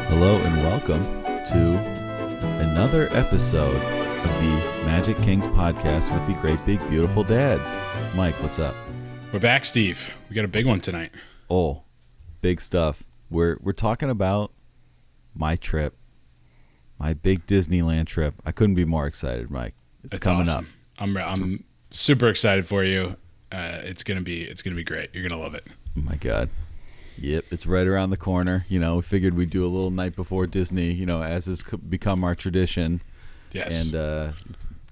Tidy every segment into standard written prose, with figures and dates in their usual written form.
Hello and welcome to another episode of the Magic Kings podcast with the great big beautiful dads. Mike, what's up? We're back, Steve. We got a big one tonight. Oh, big stuff. We're talking about my trip, my big Disneyland trip. I couldn't be more excited, Mike. It's coming awesome. up. I'm super excited for you. It's gonna be great. You're gonna love it. Oh my God. Yep, it's right around the corner. You know, we figured we'd do a little night before Disney, you know, as has become our tradition. Yes. And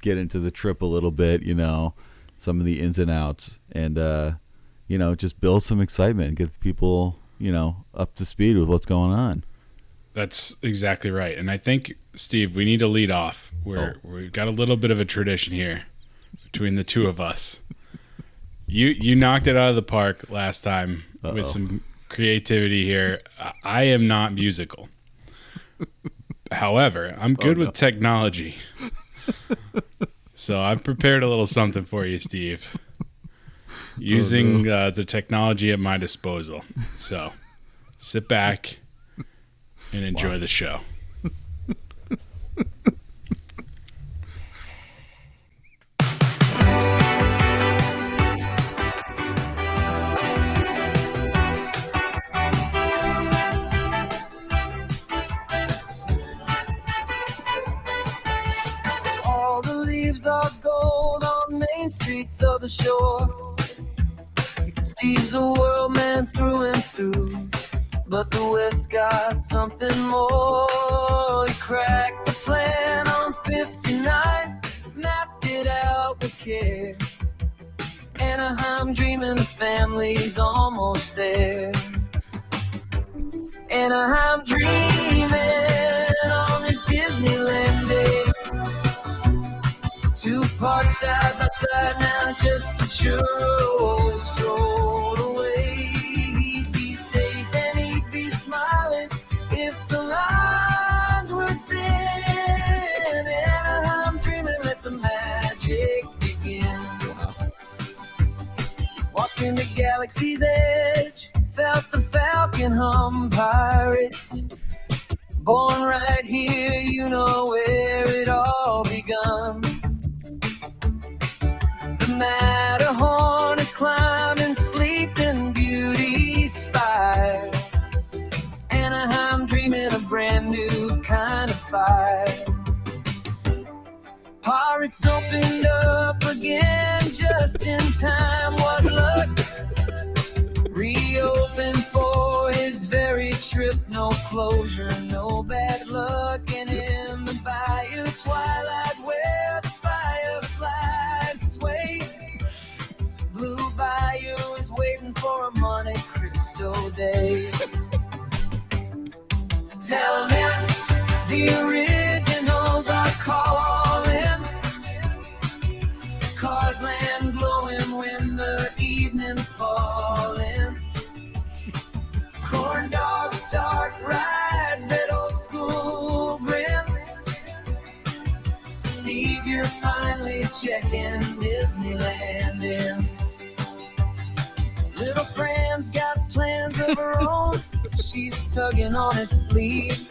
get into the trip a little bit, you know, some of the ins and outs, and, you know, just build some excitement, get people, you know, up to speed with what's going on. That's exactly right. And I think, Steve, we need to lead off. We've got a little bit of a tradition here between the two of us. You knocked it out of the park last time with some creativity here. I am not musical. However, I'm good with technology. So I've prepared a little something for you, Steve, using the technology at my disposal. So sit back and enjoy the show. Are gold on main streets of the shore. Steve's a world man through and through, but the West got something more. He cracked the plan on 59, mapped it out with care. Anaheim dreaming, the family's almost there. Anaheim dreaming on this Disneyland day. Two parks side by side now, just a churro strolled away. He'd be safe and he'd be smiling if the lines were thin. Anaheim dreaming, let the magic begin. Walking the galaxy's edge, felt the falcon hum pirates. Born right here, you know where it all begun. Matterhorn is climbing Sleeping Beauty spire. Anaheim dreaming a brand new kind of fire. Pirates opened up again just in time. What luck! Reopened for his very trip. No closure, no bad luck. And in the bayou twilight where the fireflies sway, Blue Bayou is waiting for a Monte Cristo day. Tell me the originals are calling. Cars land blowing when the evening's falling. Corn dogs start rides, that old school grin. Steve, you're finally checking Disneyland in. Little Fran's got plans of her own. She's tugging on his sleeve.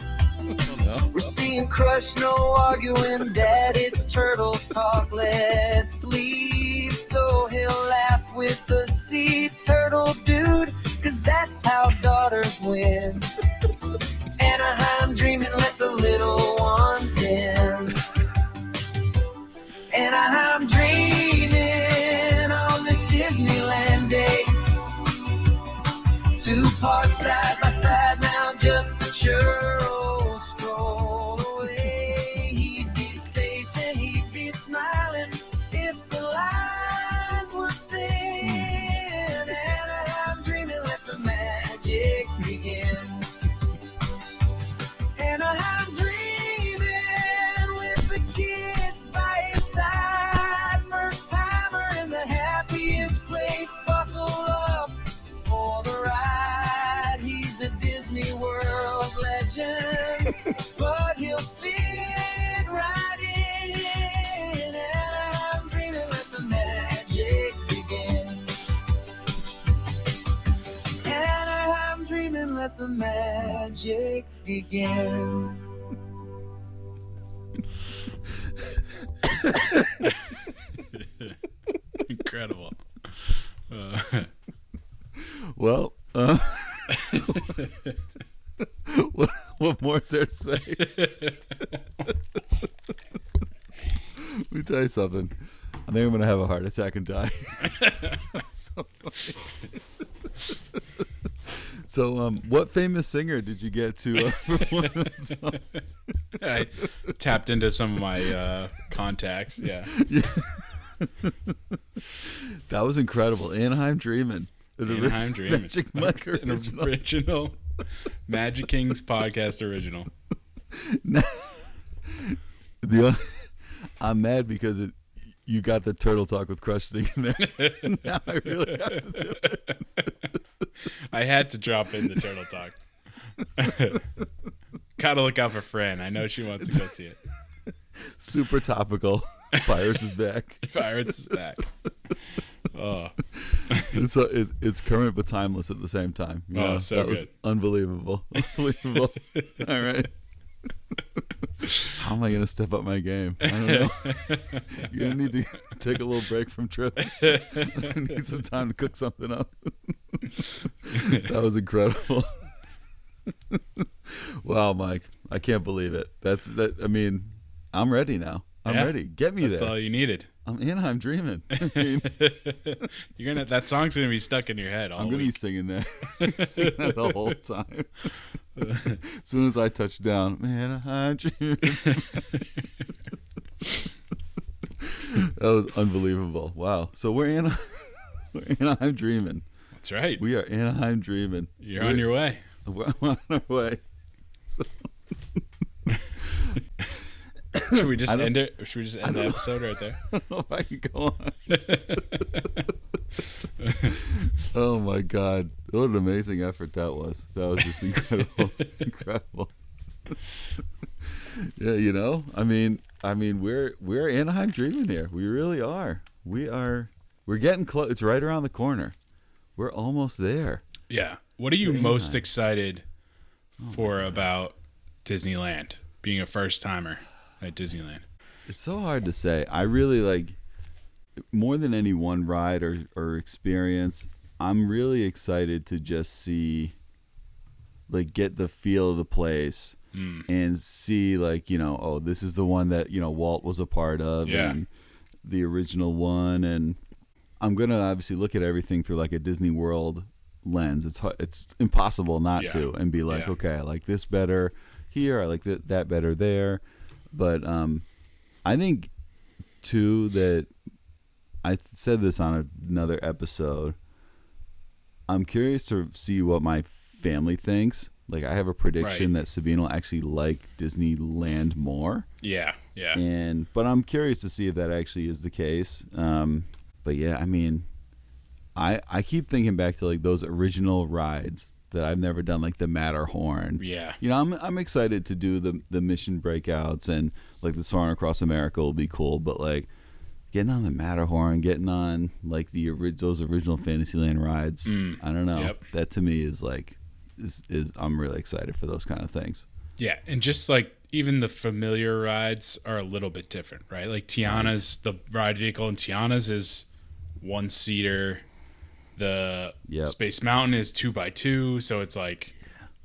We're seeing Crush, no arguing. Dad, it's turtle talk, let's leave. So he'll laugh with the sea turtle dude, 'cause that's how daughters win. Anaheim dreaming, let the little ones in. Anaheim dreaming on this Disneyland day. Two parks side by side now, just a churro stroll away. He'd be safe and he'd be smiling if the lines were thin. Anaheim dreaming, let the magic begin. Anaheim dreaming with the kids by his side. First timer in the happiest place. Buckle up for the ride. He's a Disney World legend, but he'll fit right in. Anaheim dreaming, let the magic begin. Anaheim dreaming, let the magic magic begin. Incredible. Well, what more is there to say? Let me tell you something. I think I'm going to have a heart attack and die. So, what famous singer did you get to perform that song? I tapped into some of my contacts. Yeah. That was incredible. Anaheim Dreamin. Anaheim Dreamin. Magic Mike original. An original Magic Kings podcast original. I'm mad because you got the turtle talk with Crush thing in there. Now I really have to do it. I had to drop in the turtle talk. Gotta look out for Fran. I know she wants to go see it. Super topical. Pirates is back. Pirates is back. Oh, it's current but timeless at the same time. You know, so that good. was unbelievable. Unbelievable. All right. How am I going to step up my game? I don't know. You're going to need to take a little break from trips. I need some time to cook something up. That was incredible. Wow, Mike. I can't believe it. I mean, I'm ready now. I'm ready. Get me That's there. all you needed. I'm Anaheim Dreamin. I mean, That song's gonna be stuck in your head all I'm going to be week. singing that. Singing that the whole time. As soon as I touch down, Anaheim Dreamin. That was unbelievable. Wow. So we're Anaheim Dreamin. That's right. We are Anaheim Dreamin. You're on your way. We're on our way. Should we just end it? Should we just end the episode right there? I don't know if I can go on. Oh my God. What an amazing effort that was. That was just incredible. Incredible. Yeah, you know, I mean we're Anaheim Dreamin' here. We really are. We're getting close. It's right around the corner. We're almost there. Yeah. What are you most excited for about Disneyland? Being a first timer at Disneyland. It's so hard to say. I really like, more than any one ride or experience, I'm really excited to just see, like, get the feel of the place and see, like, you know, oh, this is the one that, you know, Walt was a part of and the original one. And I'm going to obviously look at everything through like a Disney World lens. It's impossible not to and be like, okay, I like this better here. I like that better there. But I think, too, that I said this on another episode. I'm curious to see what my family thinks. Like, I have a prediction that Sabine will actually like Disneyland more. Yeah. But I'm curious to see if that actually is the case. But yeah, I mean, I keep thinking back to like those original rides that I've never done, like the Matterhorn. Yeah. You know, I'm excited to do the mission breakouts, and like the Soaring Across America will be cool. But like getting on the Matterhorn, getting on like those original Fantasyland rides, I don't know. Yep. That to me is like is I'm really excited for those kind of things. Yeah, and just like even the familiar rides are a little bit different, right? Like Tiana's, the ride vehicle in Tiana's is one seater. The Space Mountain is 2x2, so it's like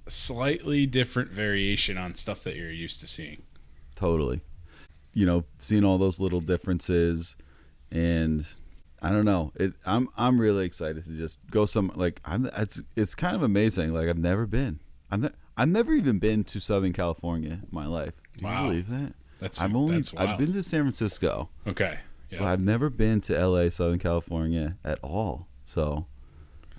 a slightly different variation on stuff that you're used to seeing. Totally. You know, seeing all those little differences, and I don't know. I'm really excited to just go it's kind of amazing. Like I've never been. I've never even been to Southern California in my life. Do you believe that? That's I've been to San Francisco. Okay. Yeah. But I've never been to LA, Southern California at all. So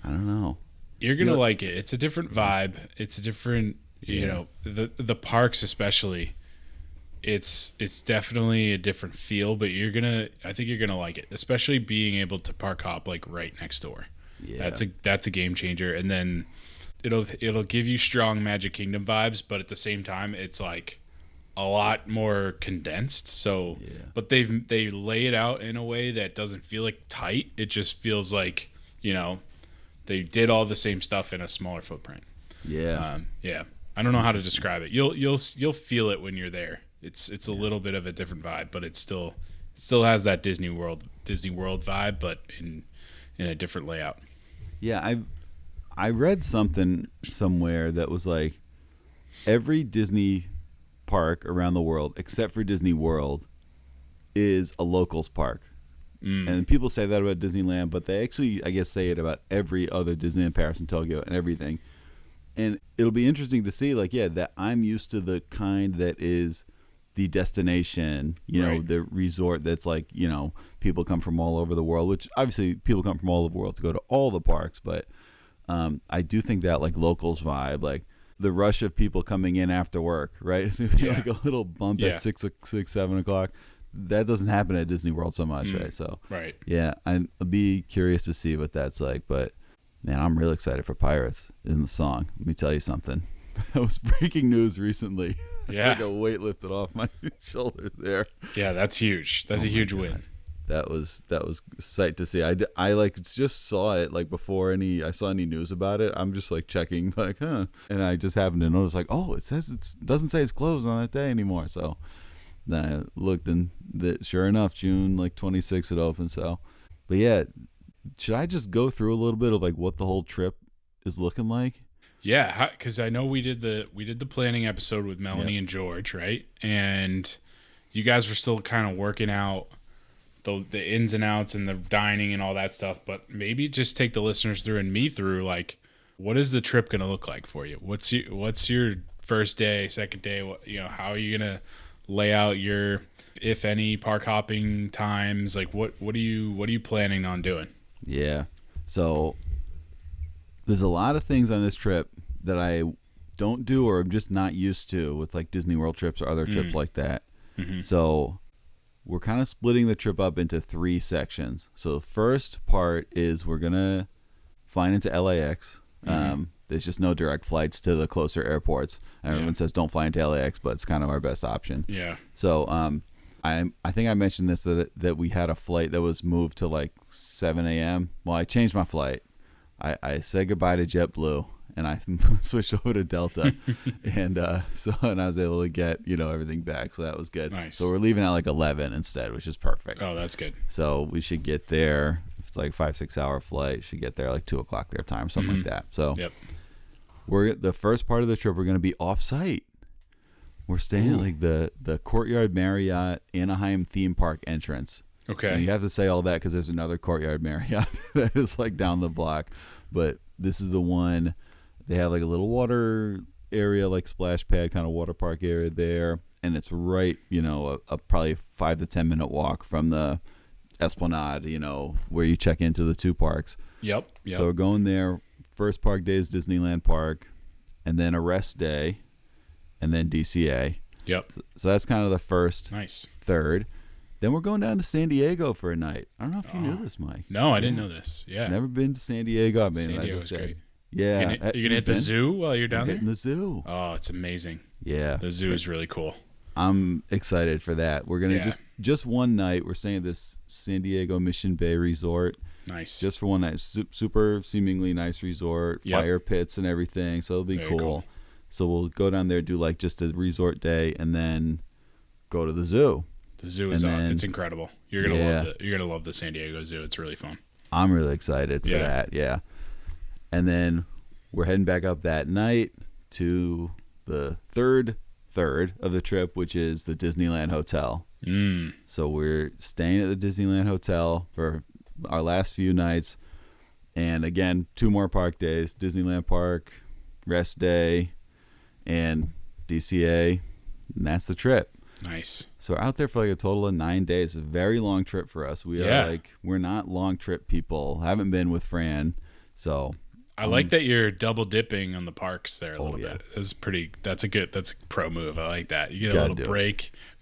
I don't know. You're gonna like it. It's a different vibe. It's a different, you know, the parks especially. It's definitely a different feel, but I think you're gonna like it, especially being able to park hop like right next door. Yeah, that's a game changer. And then it'll give you strong Magic Kingdom vibes, but at the same time, it's like a lot more condensed. So, but they lay it out in a way that doesn't feel like tight. It just feels like, you know, they did all the same stuff in a smaller footprint. Yeah. I don't know how to describe it. You'll feel it when you're there. It's a little bit of a different vibe, but it still has that Disney World vibe, but in a different layout. Yeah, I read something somewhere that was like every Disney park around the world except for Disney World is a locals park. And people say that about Disneyland, but they actually, I guess, say it about every other Disneyland, Paris and Tokyo and everything. And it'll be interesting to see, like, that I'm used to the kind that is the destination, know, the resort that's like, people come from all over the world, which obviously people come from all over the world to go to all the parks. But I do think that, like, locals vibe, like the rush of people coming in after work, right? It's going to be like a little bump at 6, 7 o'clock. That doesn't happen at Disney World so much, right? So, yeah, I'll be curious to see what that's like. But, man, I'm really excited for Pirates in the song. Let me tell you something. That was breaking news recently. It's like a weight lifted off my shoulder there. Yeah, that's huge. That's a huge win. That was sight to see. I like just saw it like before I saw any news about it. I'm just like checking like, and I just happened to notice like, oh, it doesn't say it's closed on that day anymore. So then I looked and sure enough, June like 26th it opened. So, but yeah, should I just go through a little bit of like what the whole trip is looking like? Yeah, because I know we did the planning episode with Melanie and George, right? And you guys were still kind of working out the ins and outs and the dining and all that stuff. But maybe just take the listeners through and me through, like, what is the trip going to look like for you? What's your first day, second day? How are you gonna lay out your, if any, park hopping times? Like, what are you planning on doing? Yeah, so there's a lot of things on this trip that I don't do or I'm just not used to with like Disney World trips or other trips like that. Mm-hmm. So we're kind of splitting the trip up into 3 sections. So the first part is we're gonna fly into LAX. There's just no direct flights to the closer airports. Everyone says don't fly into LAX, but it's kind of our best option. Yeah. So I think I mentioned this that we had a flight that was moved to like 7 a.m. Well, I changed my flight. I said goodbye to JetBlue and I switched over to Delta, and I was able to get everything back, so that was good. Nice. So we're leaving at like 11 instead, which is perfect. Oh, that's good. So we should get there. If it's like 5-6 hour flight, should get there like 2 o'clock their time, something like that. So we're the first part of the trip. We're going to be off site. We're staying at like the Courtyard Marriott Anaheim theme park entrance. Okay. And you have to say all that because there's another Courtyard Marriott that is like down the block, but this is the one. They have like a little water area, like splash pad kind of water park area there, and it's right, a probably 5 to 10 minute walk from the Esplanade, where you check into the 2 parks. Yep. So we're going there. First park day is Disneyland Park, and then a rest day, and then DCA. Yep. So that's kind of the first third. Then we're going down to San Diego for a night. I don't know if you knew this, Mike. No, I didn't know this. Yeah. Never been to San Diego. I mean, San Diego's great. Yeah. You're going to hit the zoo while you're down there? Hitting the zoo. Oh, it's amazing. Yeah. The zoo is really cool. I'm excited for that. We're going to just one night. We're staying at this San Diego Mission Bay resort. Nice. Just for one night. Super seemingly nice resort. Fire pits and everything. So it'll be cool. So we'll go down there, do like just a resort day, and then go to the zoo. The zoo is it's incredible. You're gonna love the San Diego Zoo. It's really fun. I'm really excited for that. Yeah. And then we're heading back up that night to the third of the trip, which is the Disneyland Hotel. So we're staying at the Disneyland Hotel for our last few nights, and again 2 more park days: Disneyland Park, rest day, and DCA, and that's the trip. Nice. So we're out there for like a total of 9 days. A very long trip for us. We're not long trip people. Haven't been with Fran, so I like that you're double dipping on the parks there a little bit. That's a pro move. I like that. You get a little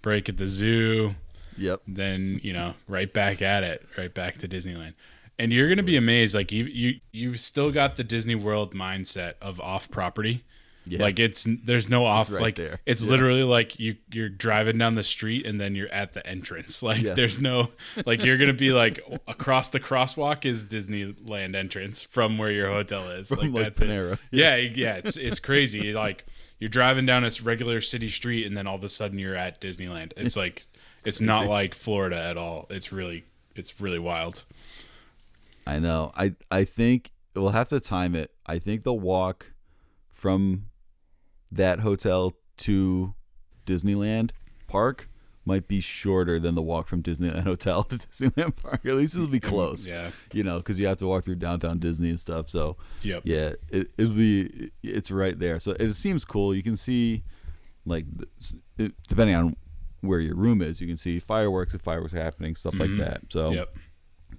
break at the zoo. Yep. Then right back at it, right back to Disneyland. And you're gonna be amazed. Like you've still got the Disney World mindset of off property. Yeah. Like there's no off, right, like there. It's literally like you're driving down the street and then you're at the entrance. Like there's no, like you're gonna be like across the crosswalk is Disneyland entrance from where your hotel is. From like that's Panera. it. Yeah. It's crazy. Like you're driving down a regular city street, and then all of a sudden you're at Disneyland. It's like it's not like Florida at all. It's really wild. I know. I think we'll have to time it. I think the walk from that hotel to Disneyland Park might be shorter than the walk from Disneyland Hotel to Disneyland Park. At least it'll be close. Yeah. You know, because you have to walk through downtown Disney and stuff. So, yep. Yeah, it's right there. So it seems cool. You can see, like, depending on where your room is, you can see fireworks if fireworks are happening, stuff like that. So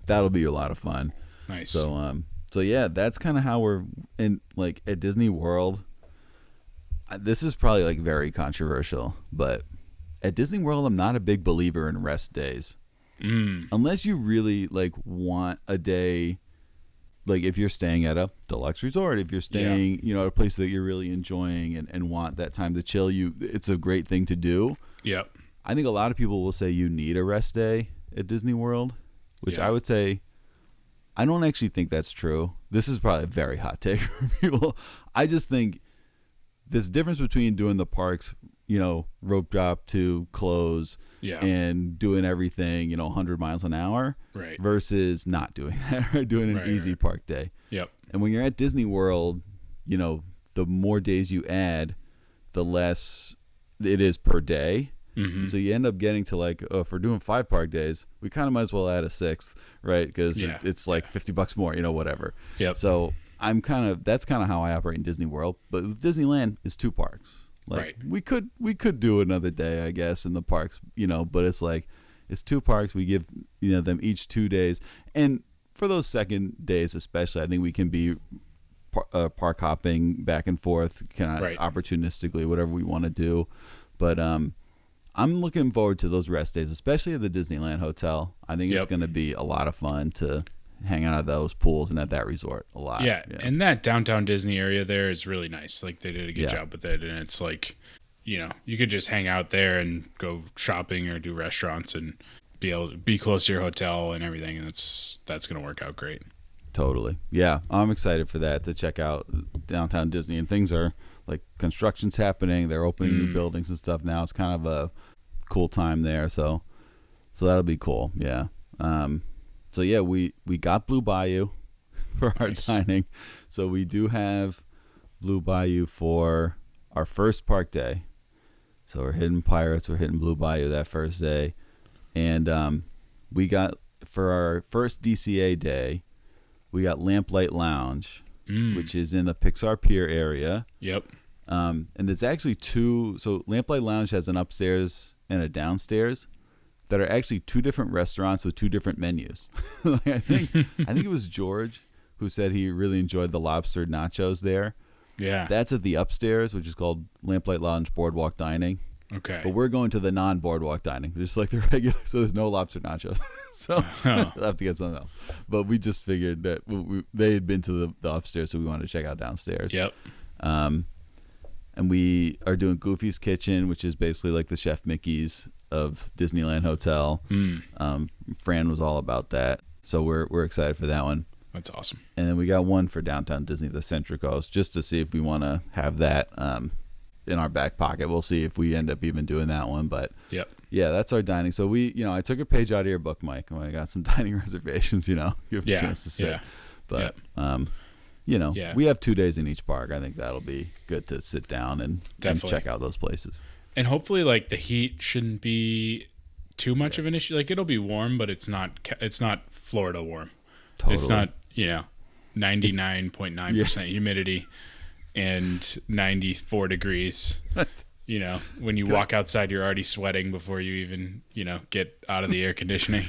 that'll be a lot of fun. Nice. So yeah, that's kind of how we're in, like, at Disney World. This is probably like very controversial, but at Disney World, I'm not a big believer in rest days. Unless you really like want a day, like if you're staying at a deluxe resort, if you're staying, you know, at a place that you're really enjoying and want that time to chill, it's a great thing to do. Yep. I think a lot of people will say you need a rest day at Disney World, which I would say I don't actually think that's true. This is probably a very hot take for people. I just think there's a difference between doing the parks, you know, rope drop to close and doing everything, you know, 100 miles an hour versus not doing that or doing an easy park day. Yep. And when you're at Disney World, you know, the more days you add, the less it is per day. Mm-hmm. So you end up getting to like, if we're doing 5 park days, we kind of might as well add a 6th, right? Because it's like $50 more, you know, whatever. Yep. So that's kind of how I operate in Disney World. But Disneyland is 2 parks. Like we could do another day, I guess, in the parks, you know, but it's like it's 2 parks. We give, you know, them each 2 days, and for those second days especially, I think we can be park hopping back and forth, kind of opportunistically, whatever we want to do. But I'm looking forward to those rest days, especially at the Disneyland Hotel. I think it's going to be a lot of fun to hang out at those pools and at that resort a lot. Yeah, and that downtown Disney area there is really nice. Like, they did a good job with it, and it's like, you know, you could just hang out there and go shopping or do restaurants and be able to be close to your hotel and everything, and that's going to work out great. Totally. Yeah, I'm excited for that, to check out downtown Disney, and things are like construction's happening. They're opening new buildings and stuff now. It's kind of a cool time there, so that'll be cool. Yeah. So yeah, we got Blue Bayou for our dining. So we do have Blue Bayou for our first park day. So we're hitting Pirates, we're hitting Blue Bayou that first day. And we got, for our first DCA day, we got Lamplight Lounge, which is in the Pixar Pier area. Yep. And there's actually 2. So Lamplight Lounge has an upstairs and a downstairs that are actually 2 different restaurants with 2 different menus. I think it was George who said he really enjoyed the lobster nachos there. Yeah. That's at the upstairs, which is called Lamplight Lounge Boardwalk Dining. Okay. But we're going to the non-boardwalk dining, just like the regular. So there's no lobster nachos. So we'll have to get something else. But we just figured that they had been to the upstairs, so we wanted to check out downstairs. Yep. And we are doing Goofy's Kitchen, which is basically like the Chef Mickey's of Disneyland Hotel. Fran was all about that, so we're excited for that one. That's awesome. And then we got one for downtown Disney, the Centricos, just to see if we want to have that in our back pocket. We'll see if we end up even doing that one. But yeah, that's our dining. So I took a page out of your book, Mike, when I got some dining reservations. You know, give a chance to sit. Yeah. But we have 2 days in each park. I think that'll be good to sit down and check out those places. And hopefully, like, the heat shouldn't be too much of an issue. Like, it'll be warm, but it's not Florida warm. Totally. It's not, 99.9% humidity and 94 degrees. When you walk outside, you're already sweating before you even, get out of the air conditioning.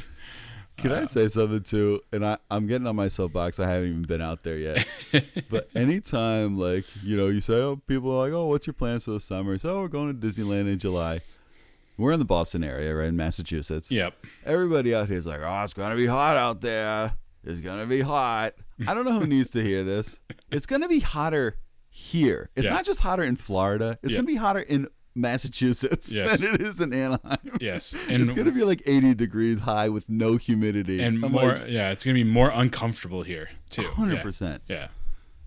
Can I say something too? And I'm getting on my soapbox. I haven't even been out there yet. But anytime, like, you say, people are like, oh, what's your plans for the summer? So, we're going to Disneyland in July. We're in the Boston area, right, in Massachusetts. Yep. Everybody out here is like, oh, it's going to be hot out there. It's going to be hot. I don't know who needs to hear this. It's going to be hotter here. It's not just hotter in Florida. It's going to be hotter in Massachusetts than it is in Anaheim. Yes. And it's going to be like 80 degrees high with no humidity. And it's going to be more uncomfortable here, too. 100%. Yeah.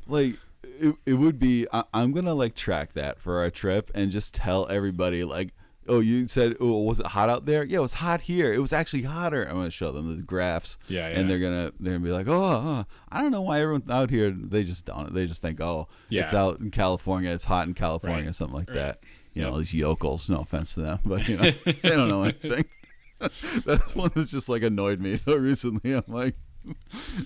Like, it would be. I'm gonna like track that for our trip and just tell everybody like, oh, you said, oh, was it hot out there? Yeah, it was hot here. It was actually hotter. I'm gonna show them the graphs. Yeah. And they're gonna be like, I don't know why everyone out here. They just don't. They just think, it's out in California. It's hot in California, or something like that. You know, these yokels. No offense to them, but you know, they don't know anything. That's one that's just like annoyed me recently. I'm like,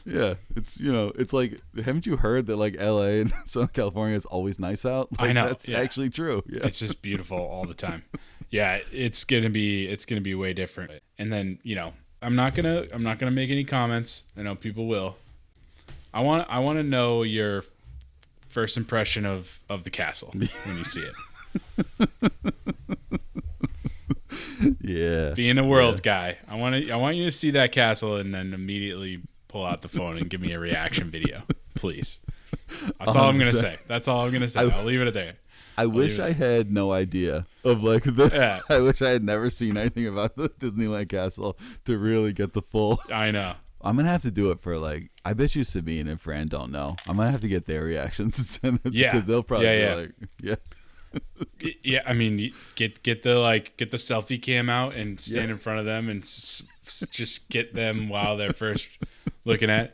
yeah, it's it's like, haven't you heard that like LA and Southern California is always nice out? Like, I know that's actually true. Yeah, it's just beautiful all the time. Yeah, it's gonna be way different. And then I'm not gonna make any comments. I know people will. I want to know your first impression of the castle when you see it. Yeah, being a world guy, I want you to see that castle and then immediately pull out the phone and give me a reaction video, please. That's all I'm gonna say. That's all I'm gonna say. I'll leave it at there. I wish I had no idea of like I wish I had never seen anything about the Disneyland castle to really get the full. I know. I'm gonna have to do it for like. I bet you Sabine and Fran don't know. I'm gonna have to get their reactions and send it because they'll probably be like, yeah. Yeah, I mean, get the selfie cam out and stand in front of them and just get them while they're first looking at.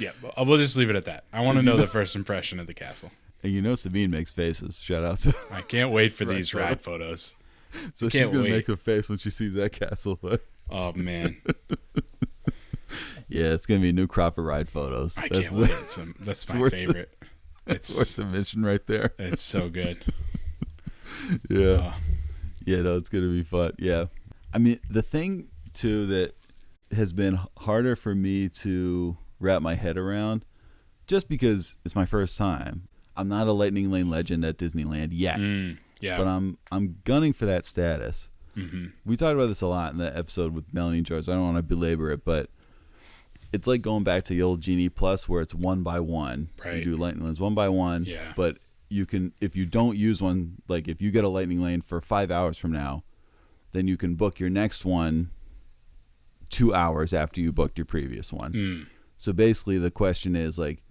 Yeah, we'll just leave it at that. I want to know the first impression of the castle. And Sabine makes faces. Shout out to. I can't wait for these ride photos. So she's gonna make a face when she sees that castle. But oh man. Yeah, it's gonna be a new crop of ride photos. I can't wait. That's my favorite. It's worth the mission right there. It's so good. Yeah. Yeah, no, it's going to be fun. Yeah. I mean, the thing, too, that has been harder for me to wrap my head around, just because it's my first time. I'm not a Lightning Lane legend at Disneyland yet. Yeah. But I'm gunning for that status. Mm-hmm. We talked about this a lot in the episode with Melanie and George. I don't want to belabor it, but it's like going back to the old Genie Plus where it's one by one. Right. You do Lightning Lanes one by one. Yeah. But you can, if you don't use one, like if you get a Lightning Lane for 5 hours from now, then you can book your next one 2 hours after you booked your previous one. So basically the question is like,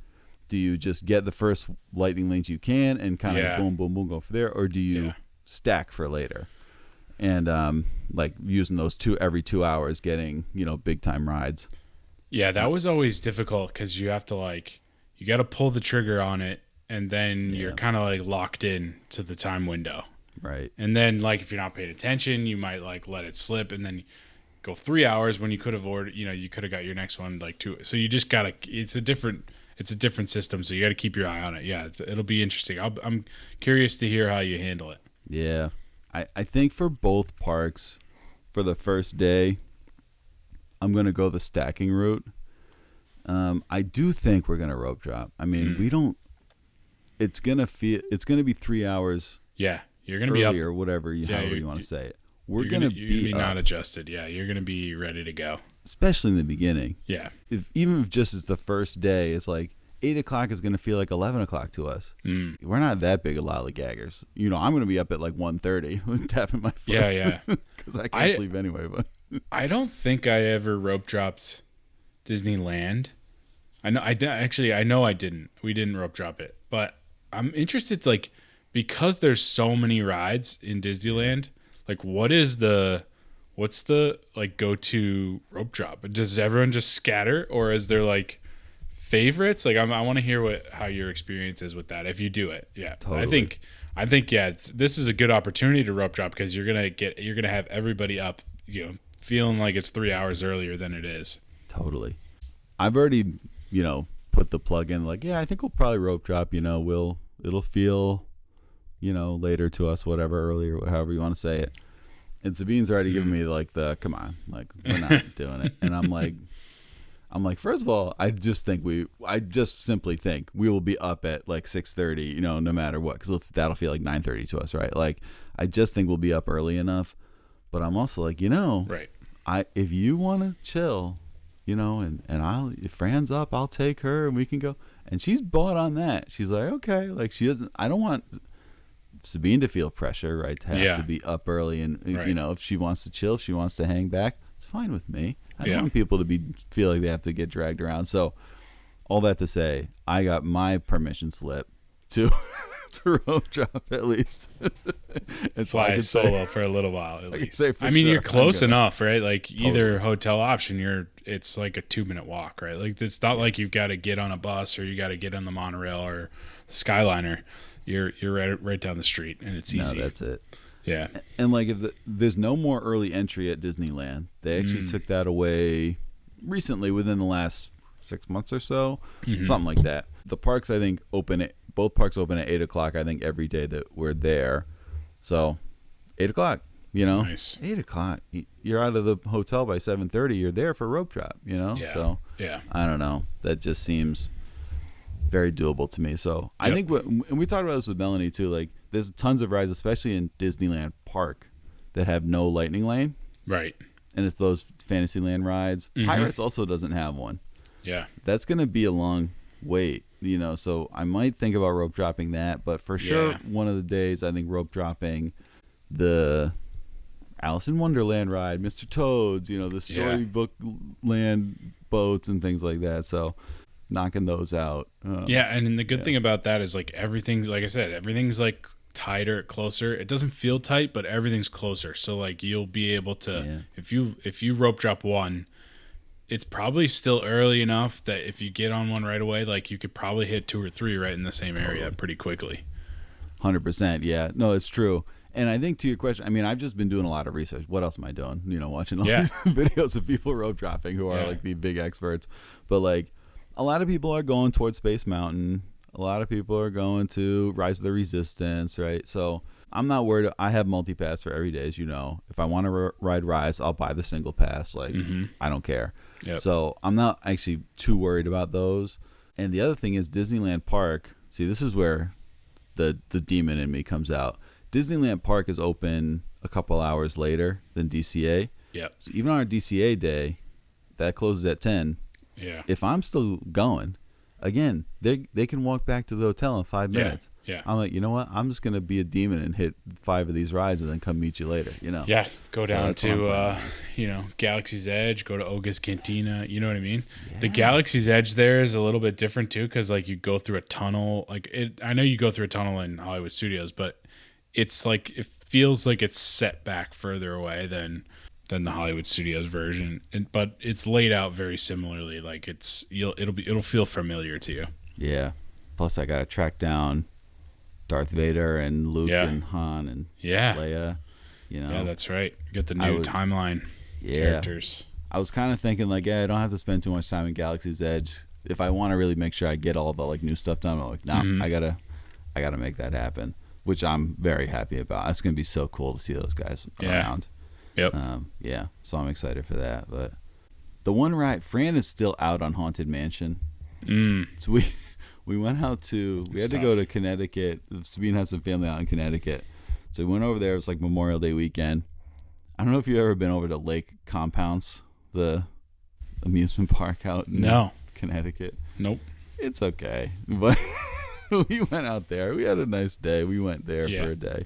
do you just get the first Lightning Lanes you can and kind of boom, boom, boom, go for there? Or do you stack for later? And like using those every 2 hours getting, big time rides. Yeah, that was always difficult because you have to you got to pull the trigger on it, and then you're kind of like locked in to the time window. Right. And then if you're not paying attention, you might let it slip, and then go 3 hours when you could have ordered. You could have got your next one 2. So you just gotta. It's a different system, so you got to keep your eye on it. Yeah, it'll be interesting. I'm curious to hear how you handle it. Yeah, I think for both parks, for the first day, I'm going to go the stacking route. I do think we're going to rope drop. I mean, we don't. It's going to be 3 hours. Yeah, you're going to be up or whatever, however you want to say it. We're going to be not adjusted. Yeah, you're going to be ready to go. Especially in the beginning. Yeah. Even if just it's the first day, it's like 8 o'clock is going to feel like 11 o'clock to us. We're not that big of lollygaggers. I'm going to be up at 1:30 tapping my foot. Yeah. Because I can't sleep anyway. But I don't think I ever rope dropped Disneyland. I know I didn't. We didn't rope drop it. But I'm interested, because there's so many rides in Disneyland, what's the go-to rope drop? Does everyone just scatter, or is there favorites? I want to hear how your experience is with that if you do it. Yeah, totally. I think this is a good opportunity to rope drop because you're gonna have everybody up, feeling like it's 3 hours earlier than it is. Totally. I've already put the plug in. I think we'll probably rope drop. It'll feel later to us, whatever, earlier, however you want to say it. And Sabine's already giving me come on, we're not doing it. And I'm like, first of all, I just simply think we will be up at 6:30, no matter what, because that'll feel like 9:30 to us, right? I just think we'll be up early enough. But I'm also right. If you want to chill, and if Fran's up, I'll take her and we can go. And she's bought on that. She's like, okay, she doesn't. I don't want Sabine to feel pressure, right? To have to be up early, and right. If she wants to chill, if she wants to hang back, it's fine with me. I don't want people to feel like they have to get dragged around. So all that to say, I got my permission slip to to rope drop at least. It's fly solo for a little while at least. I mean, sure, you're close enough, right? Like either hotel option, it's like a 2-minute walk, right? Like it's not like you've got to get on a bus or you got to get on the monorail or the Skyliner. You're right down the street and it's easy. No, that's it. Yeah. And like there's no more early entry at Disneyland. They actually took that away recently within the last 6 months or so, something like that. The parks, I think, both parks open at 8 o'clock, I think, every day that we're there. So 8 o'clock, Nice. 8 o'clock. You're out of the hotel by 7:30. You're there for rope drop, Yeah. So yeah. I don't know. That just seems very doable to me. So I think and we talked about this with Melanie too, like there's tons of rides, especially in Disneyland Park, that have no lightning lane. Right. And it's those Fantasyland rides. Pirates also doesn't have one. Yeah. That's going to be a long wait, so I might think about rope dropping that, but for sure one of the days I think rope dropping the Alice in Wonderland ride, Mr. Toad's, the storybook land boats and things like that. So knocking those out. And the good thing about that is like everything's, like I said, everything's like tighter, closer. It doesn't feel tight, but everything's closer. So like you'll be able to, if you rope drop one, it's probably still early enough that if you get on one right away, like you could probably hit 2 or 3 right in the same area pretty quickly. 100%. Yeah, no, it's true. And I think to your question, I mean, I've just been doing a lot of research. What else am I doing? Watching all these videos of people rope dropping who are like the big experts. But like a lot of people are going towards Space Mountain. A lot of people are going to Rise of the Resistance, right? So I'm not worried. I have multi-pass for every day, as you know. If I want to ride Rise, I'll buy the single pass. Like, I don't care. Yep. So I'm not actually too worried about those. And the other thing is Disneyland Park. See, this is where the demon in me comes out. Disneyland Park is open a couple hours later than DCA. Yep. So even on our DCA day, that closes at 10. Yeah. If I'm still going, again, they can walk back to the hotel in 5 minutes. Yeah. I'm like, you know what? I'm just going to be a demon and hit 5 of these rides and then come meet you later, Yeah, go down to, Galaxy's Edge, go to Oga's Cantina, you know what I mean? Yes. The Galaxy's Edge there is a little bit different, too, because, like, you go through a tunnel. I know you go through a tunnel in Hollywood Studios, but it's, like, it feels like it's set back further away than the Hollywood Studios version. But it's laid out very similarly. Like, it'll feel familiar to you. Yeah. Plus, I got to track down Darth Vader and Luke and Han and Leia. Yeah, that's right. Get the new timeline characters. I was kind of thinking like, I don't have to spend too much time in Galaxy's Edge. If I want to really make sure I get all the like new stuff done, I'm like, I gotta make that happen, which I'm very happy about. It's gonna be so cool to see those guys around. Yep. So I'm excited for that. But the one ride, Fran is still out on Haunted Mansion. So we went out to, we had to go to Connecticut. Sabine has some family out in Connecticut. So we went over there. It was like Memorial Day weekend. I don't know if you've ever been over to Lake Compounce, the amusement park out in Connecticut. Nope. It's okay. But we went out there. We had a nice day. We went there for a day.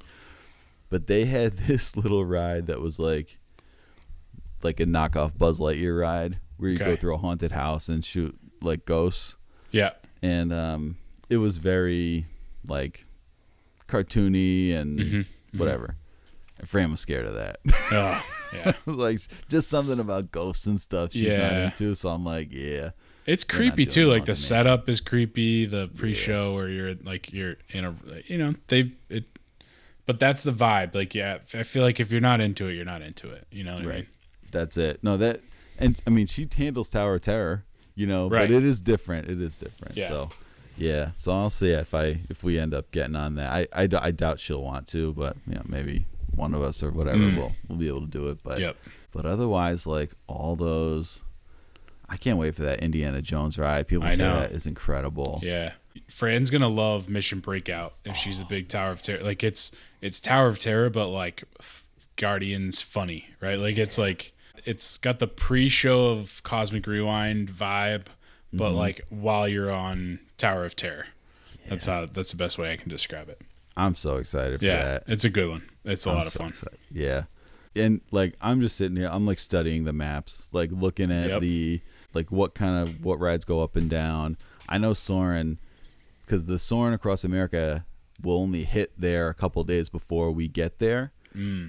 But they had this little ride that was like a knockoff Buzz Lightyear ride where you go through a haunted house and shoot like ghosts. Yeah. And it was very like cartoony and whatever. And Fran was scared of that. Oh, yeah. It was like just something about ghosts and stuff she's not into. So I'm like, it's creepy too. Like the setup is creepy. The pre-show where you're in a, but that's the vibe. Like, I feel like if you're not into it, you're not into it. You know what I mean? That's it. No, and I mean, she handles Tower of Terror. But it is different. It is different. Yeah. So, So I'll see if we end up getting on that. I doubt she'll want to, but maybe one of us or whatever will be able to do it. But otherwise, like all those, I can't wait for that Indiana Jones ride. People say that is incredible. Yeah. Fran's gonna love Mission Breakout if she's a big Tower of Terror. Like it's Tower of Terror, but like Guardians funny, right? Like it's got the pre-show of Cosmic Rewind vibe, but like while you're on Tower of Terror. That's the best way I can describe it. I'm so excited for that. It's a good one. It's a lot of fun. Excited. Yeah. And like I'm just sitting here, I'm like studying the maps, like looking at the like what rides go up and down. I know Soarin', because the Soarin' Across America will only hit there a couple days before we get there.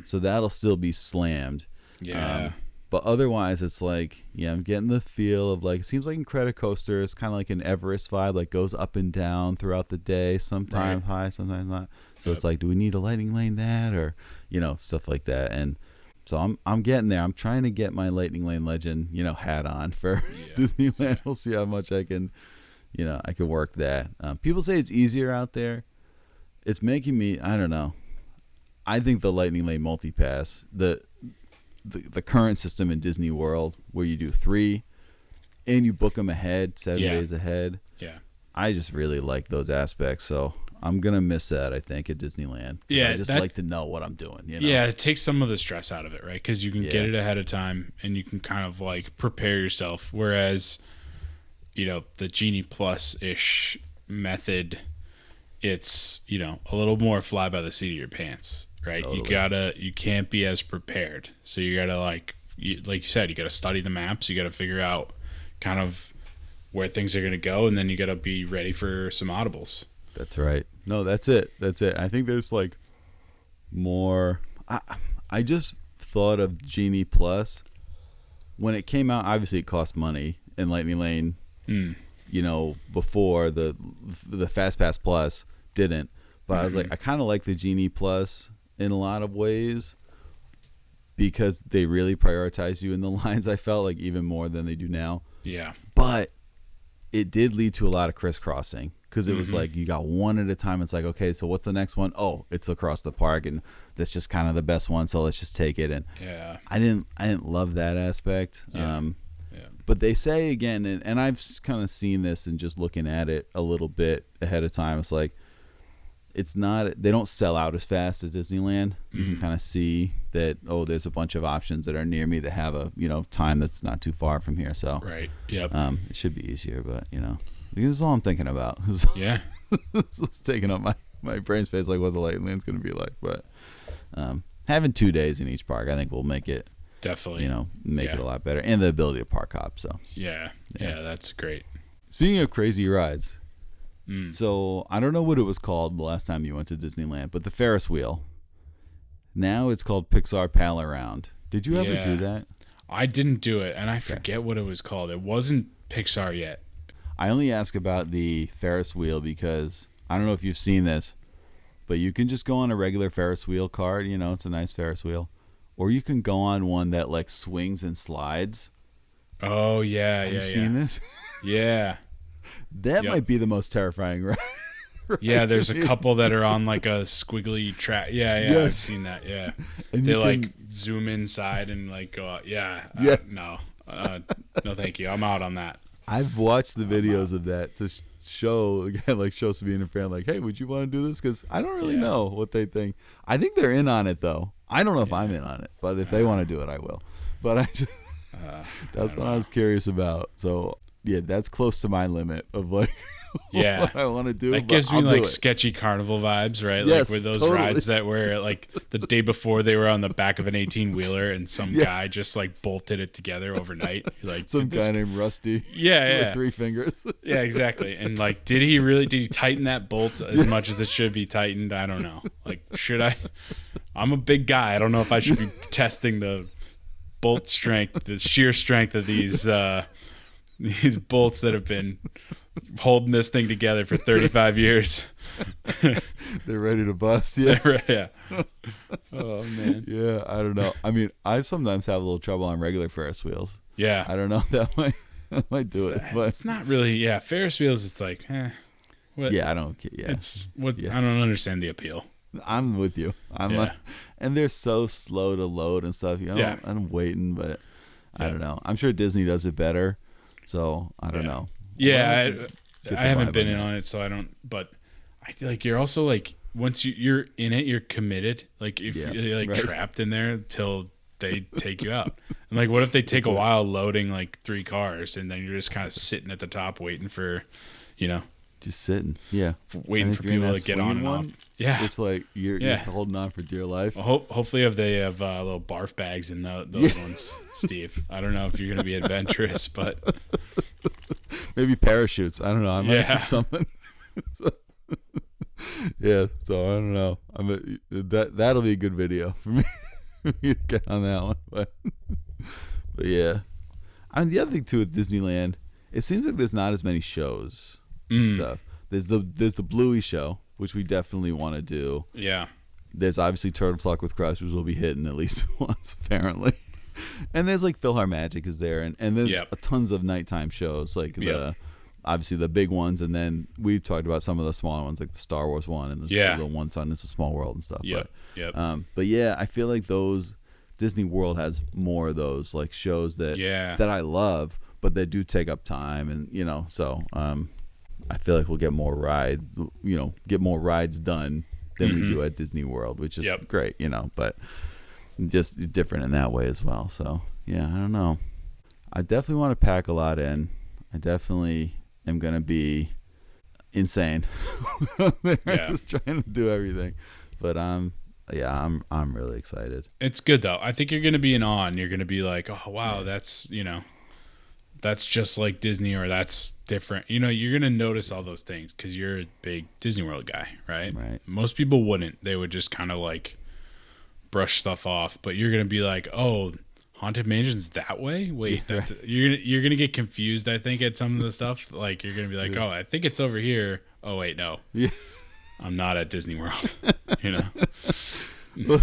So that'll still be slammed. Yeah. But otherwise, it's like, I'm getting the feel of like, it seems like Incredicoaster is kind of like an Everest vibe, like goes up and down throughout the day, sometimes high, sometimes not. So it's like, do we need a Lightning Lane that, or, stuff like that. And so I'm getting there. I'm trying to get my Lightning Lane Legend, hat on for Disneyland. We'll see how much I can, I can work that. People say it's easier out there. It's making me, I don't know. I think the Lightning Lane Multipass, the current system in Disney World where you do 3 and you book them ahead, 7 days ahead. Yeah. I just really like those aspects. So I'm going to miss that, I think, at Disneyland. Yeah. I just like to know what I'm doing. Yeah. It takes some of the stress out of it, right? Because you can get it ahead of time and you can kind of like prepare yourself. Whereas, the Genie Plus-ish method, it's, a little more fly by the seat of your pants. Right, totally. You can't be as prepared. So you gotta like you said, you gotta study the maps. You gotta figure out kind of where things are gonna go, and then you gotta be ready for some audibles. That's right. No, that's it. I think there's like more. I just thought of Genie Plus when it came out. Obviously, it cost money, and Lightning Lane, before the Fast Pass Plus didn't. But I was like, I kind of like the Genie Plus in a lot of ways because they really prioritize you in the lines. I felt like even more than they do now. Yeah. But it did lead to a lot of crisscrossing because it was like you got one at a time. It's like, okay, so what's the next one? Oh, it's across the park, and that's just kind of the best one. So let's just take it. And I didn't love that aspect. Yeah. But they say again, and I've kind of seen this and just looking at it a little bit ahead of time. It's like, it's not, they don't sell out as fast as Disneyland. You can kind of see that, there's a bunch of options that are near me that have a, time that's not too far from here. So, right. Yep. It should be easier, but, this is all I'm thinking about. Yeah. It's taking up my brain space, like what the Lightning Lane's going to be like. But having 2 days in each park, I think will make it, definitely, it a lot better. And the ability to park hop. So, yeah, that's great. Speaking of crazy rides, so I don't know what it was called the last time you went to Disneyland, but the Ferris wheel. Now it's called Pixar Pal Around. Did you ever do that? I didn't do it, and I forget what it was called. It wasn't Pixar yet. I only ask about the Ferris wheel because I don't know if you've seen this, but you can just go on a regular Ferris wheel cart. It's a nice Ferris wheel. Or you can go on one that like swings and slides. Oh, yeah, Have you seen this? Yeah. That might be the most terrifying ride. Yeah, there's a couple that are on like a squiggly track. Yeah, yes. I've seen that. Yeah, and they like zoom inside and like go. No, thank you. I'm out on that. I've watched the videos of that to show again, like show Sabine and Fran, like, hey, would you want to do this? Because I don't really know what they think. I think they're in on it though. I don't know if I'm in on it, but if they want to do it, I will. But I just that's what I was curious about. So. Yeah, that's close to my limit of like what I want to do. That gives me like sketchy carnival vibes, right? Yes, like with those rides that were like the day before they were on the back of an 18-wheeler and some guy just like bolted it together overnight. Like some guy named Rusty. Yeah. 3 fingers. Yeah, exactly. And like, did he tighten that bolt as much as it should be tightened? I don't know. Like, should I? I'm a big guy. I don't know if I should be testing the bolt strength, the sheer strength of these bolts that have been holding this thing together for 35 years. They're ready to bust. Yeah. Oh, man. Yeah, I don't know. I mean, I sometimes have a little trouble on regular Ferris wheels. Yeah. I don't know. That might do it. But it's not really, Ferris wheels, it's like, what? Yeah, I don't, It's what, I don't understand the appeal. I'm with you. Like, and they're so slow to load and stuff. I'm waiting, but I don't know. I'm sure Disney does it better. So I don't know. Yeah, I haven't been in on it, so I don't. But I feel like you're also like once you're in it, you're committed. Like if you're like trapped in there till they take you out. And like, what if they take a while loading like 3 cars, and then you're just kind of sitting at the top waiting for, just sitting. Waiting for people to get on and off. Yeah, it's like you're holding on for dear life. Well, hopefully, if they have little barf bags in those ones, Steve. I don't know if you're going to be adventurous, but Maybe parachutes. I don't know. I might Yeah. have something. Yeah, so I don't know. That'll be a good video for me, for me to get on that one. But yeah, I mean the other thing too with Disneyland, it seems like there's not as many shows and stuff. There's the Bluey show, which we definitely want to do. Yeah. There's obviously Turtle Talk with Crush, which will be hitting at least once apparently. And there's like PhilharMagic is there, and there's tons of nighttime shows like obviously the big ones, and then we've talked about some of the smaller ones like the Star Wars one and the one on It's a Small World and stuff. But yeah, I feel like Disney World has more of those like shows that I love, but they do take up time, and so I feel like we'll get more rides done than we do at Disney World, which is great, but just different in that way as well. So yeah, I don't know. I definitely want to pack a lot in. I definitely am gonna be insane. Just trying to do everything, but I'm really excited. It's good though. I think you're gonna be in awe, and you're gonna be like, oh wow, that's that's just like Disney, or that's different. You're gonna notice all those things because you're a big Disney World guy, right? Right. Most people wouldn't. They would just kind of like brush stuff off, but you're gonna be like, oh, Haunted Mansion's that way? Wait, you're gonna get confused, I think, at some of the stuff. Like you're gonna be like, oh, I think it's over here. Oh wait, no. Yeah. I'm not at Disney World. Well,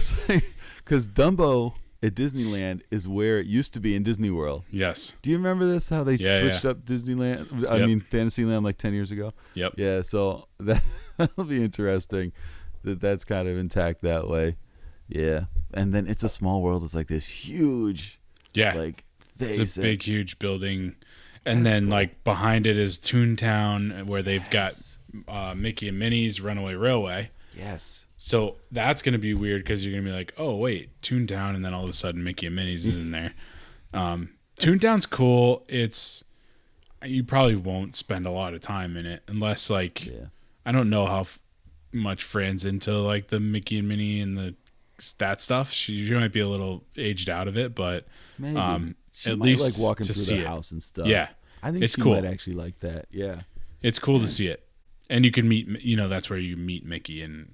because Dumbo at Disneyland is where it used to be in Disney World. Yes. Do you remember this? How they switched up Disneyland? I mean Fantasyland like 10 years ago. Yep. Yeah. So that'll be interesting. That's kind of intact that way. Yeah, and then It's a Small World is like this huge, like face. It's a big, huge building, and then cool. Like behind it is Toontown, where they've got Mickey and Minnie's Runaway Railway. Yes. So that's gonna be weird because you're gonna be like, oh wait, Toontown, and then all of a sudden Mickey and Minnie's is in there. Toontown's cool. You probably won't spend a lot of time in it unless I don't know how much Fran's into like the Mickey and Minnie and that stuff. She might be a little aged out of it, but maybe at least like walking to through see the house and stuff. Yeah, I think it's she cool. might actually like that. Yeah, it's cool to see it, and you can meet. That's where you meet Mickey and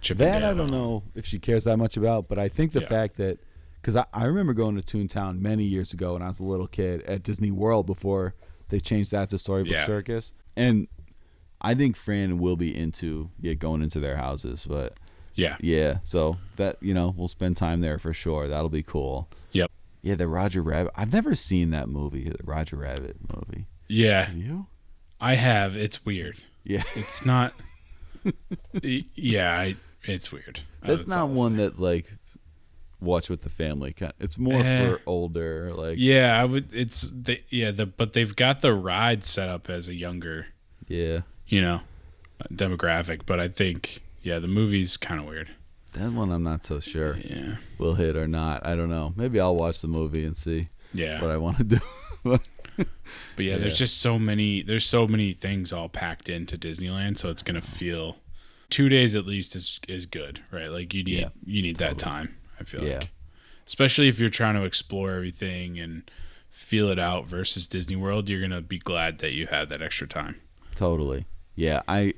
Chip. That I don't know if she cares that much about, but I think the fact that because I remember going to Toontown many years ago when I was a little kid at Disney World before they changed that to Storybook Circus, and I think Fran will be into going into their houses, but. Yeah. So that we'll spend time there for sure. That'll be cool. Yep. Yeah, the Roger Rabbit. I've never seen that movie, the Roger Rabbit movie. Yeah. Have you? I have. It's weird. Yeah. It's not. It's weird. That's not one that like watch with the family. It's more for older. Like. Yeah, I would. But they've got the ride set up as a younger. Yeah. Demographic, but I think. Yeah, the movie's kind of weird. That one I'm not so sure. Yeah. Will hit or not. I don't know. Maybe I'll watch the movie and see what I want to do. But there's just so many things all packed into Disneyland, so it's going to feel 2 days at least is good, right? Like you need that time, I feel like. Especially if you're trying to explore everything and feel it out versus Disney World, you're going to be glad that you had that extra time. Totally. Yeah, I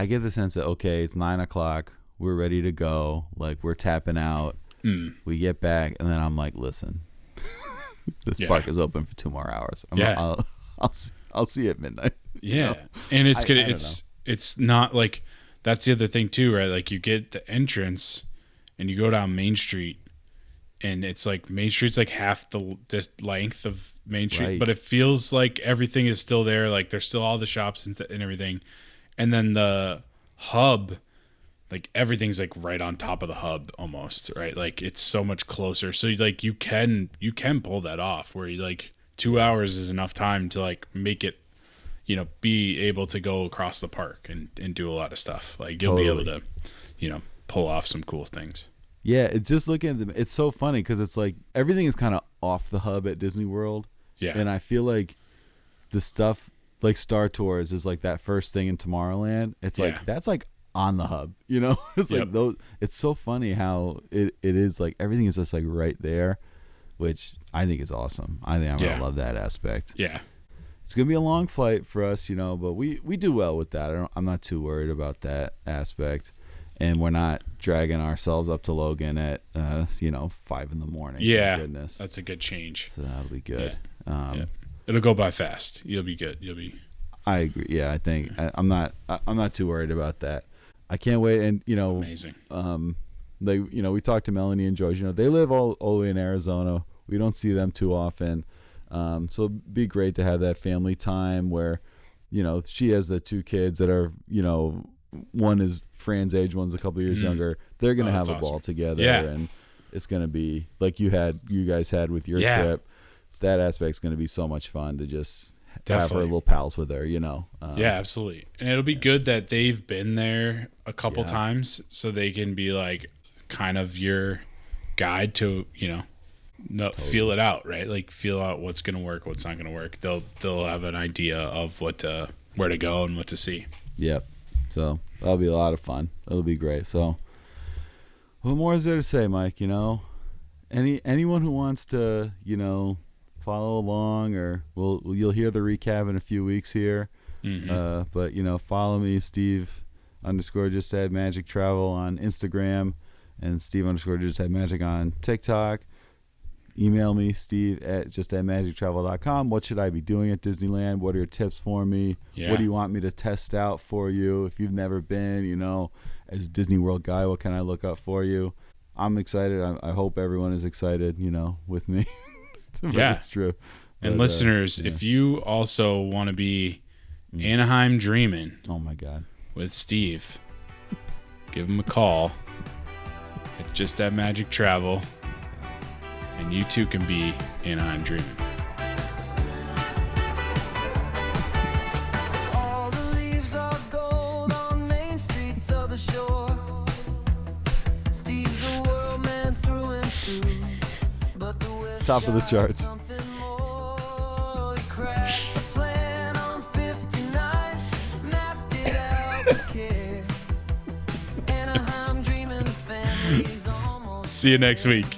get the sense that, okay, it's 9:00. We're ready to go. Like, we're tapping out. We get back, and then I'm like, listen, this park is open for 2 more hours. I'll see you at midnight. Yeah. And it's not like, that's the other thing too, right? Like you get the entrance and you go down Main Street, and it's like Main Street's like half the length of Main Street, but it feels like everything is still there. Like there's still all the shops and everything. And then the hub, like everything's like right on top of the hub almost, right? Like it's so much closer. So like you can pull that off where you like 2 hours is enough time to like make it, be able to go across the park and do a lot of stuff. Like you'll be able to, pull off some cool things. Yeah, it's just looking at them. It's so funny because it's like everything is kind of off the hub at Disney World. Yeah. And I feel like the stuff like Star Tours is like that first thing in Tomorrowland. It's like that's like on the hub, It's like those. It's so funny how it is like everything is just like right there, which I think is awesome. I think I'm gonna love that aspect. Yeah. it's gonna be a long flight for us, but we do well with that. I'm not too worried about that aspect, and we're not dragging ourselves up to Logan at 5 in the morning. Yeah, thank goodness. That's a good change. So that'll be good. Yeah. It'll go by fast. You'll be good. I agree. Yeah, I think I'm not too worried about that. I can't wait. And amazing. We talked to Melanie and George. They live all the way in Arizona. We don't see them too often. So it'd be great to have that family time where, she has the 2 kids that are, one is Fran's age, one's a couple years younger. They're gonna have a ball together, and it's gonna be like you guys had with your trip. That aspect's gonna be so much fun to just have her little pals with her, yeah, absolutely. And it'll be good that they've been there a couple times, so they can be like kind of your guide to feel it out, right? Like feel out what's gonna work, what's not gonna work. They'll have an idea of where to go and what to see. Yep. So that'll be a lot of fun. It'll be great. So what more is there to say, Mike? Anyone who wants to follow along, or you'll hear the recap in a few weeks here. But follow me, Steve _just add magic travel on Instagram, and Steve _just add magic on TikTok. Email me, Steve at justaddmagictravel.com. What should I be doing at Disneyland? What are your tips for me? What do you want me to test out for you? If you've never been, as a Disney World guy, what can I look up for you? I'm excited. I hope everyone is excited, with me. It's true. And listeners, if you also want to be Anaheim Dreamin', oh my God, with Steve, give him a call at Just That Magic Travel, and you too can be Anaheim Dreamin'. All the leaves are gold on main streets of the shore. Steve's a world man through and through. But the West top of the charts. something more. He cracked the plan on 59, mapped it out with care. Anaheim Dreamin' families almost See you next week.